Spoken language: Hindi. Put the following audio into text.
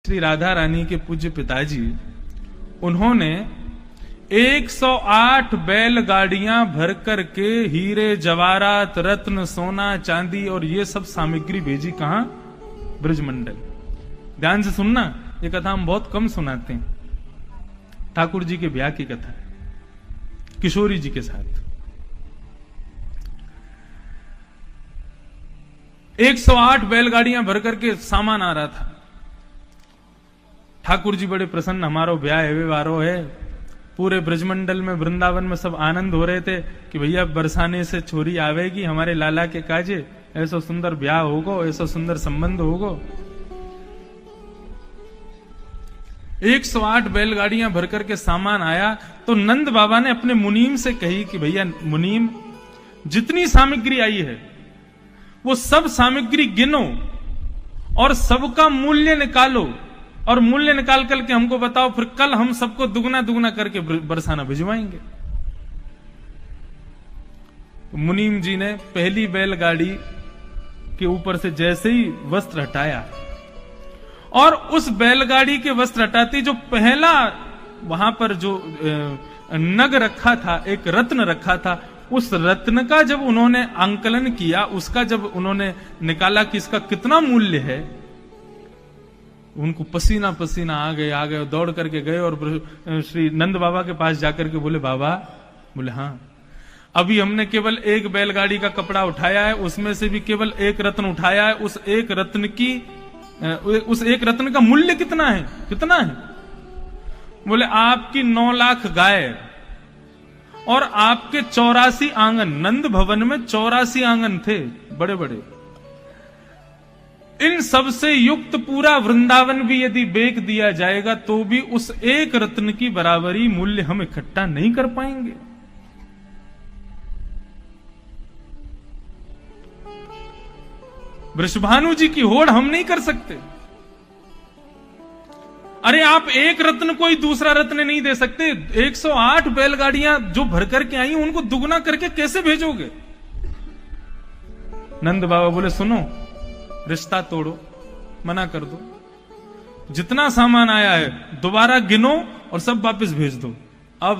श्री राधा रानी के पूज्य पिताजी, उन्होंने 108 बैलगाड़ियां भर करके हीरे जवाहरात रत्न सोना चांदी और ये सब सामग्री भेजी। कहां? ब्रजमंडल। ध्यान से सुनना, ये कथा हम बहुत कम सुनाते हैं। ठाकुर जी के ब्याह की कथा है, किशोरी जी के साथ। 108 बैलगाड़ियां भर करके सामान आ रहा था। ठाकुर जी बड़े प्रसन्न, हमारो ब्याह है, वारो है। पूरे ब्रजमंडल में, वृंदावन में सब आनंद हो रहे थे कि भैया बरसाने से छोरी आवेगी हमारे लाला के काजे, ऐसा सुंदर ब्याह होगो, ऐसा सुंदर संबंध होगो। 108 बैलगाड़ियां भर करके सामान आया तो नंद बाबा ने अपने मुनीम से कही कि भैया मुनीम, जितनी सामग्री आई है वो सब सामग्री गिनो और सबका मूल्य निकालो, और मूल्य निकाल करके हमको बताओ, फिर कल हम सबको दुगना दुगना करके बरसाना भिजवाएंगे। मुनीम जी ने पहली बैलगाड़ी के ऊपर से जैसे ही वस्त्र हटाया और उस बैलगाड़ी के वस्त्र हटाती जो पहला वहां पर जो नग रखा था, एक रत्न रखा था, उस रत्न का जब उन्होंने आंकलन किया, उसका जब उन्होंने निकाला कि इसका कितना मूल्य है, उनको पसीना पसीना आ गए, दौड़ करके गए और श्री नंद बाबा के पास जाकर के बोले, बाबा, बोले हाँ, अभी हमने केवल एक बैलगाड़ी का कपड़ा उठाया है, उसमें से भी केवल एक रत्न उठाया है। उस एक रत्न का मूल्य कितना है? कितना है? बोले आपकी 9 लाख गाय और आपके 84 आंगन। नंद भवन में 84 आंगन थे, बड़े बड़े। इन सब से युक्त पूरा वृंदावन भी यदि बेच दिया जाएगा तो भी उस एक रत्न की बराबरी मूल्य हम इकट्ठा नहीं कर पाएंगे। वृषभानु जी की होड़ हम नहीं कर सकते। अरे आप एक रत्न कोई दूसरा रत्न नहीं दे सकते। 108 बैलगाड़ियां जो भर करके आई उनको दुगना करके कैसे भेजोगे? नंद बाबा बोले, सुनो, रिश्ता तोड़ो, मना कर दो। जितना सामान आया है दोबारा गिनो और सब वापस भेज दो।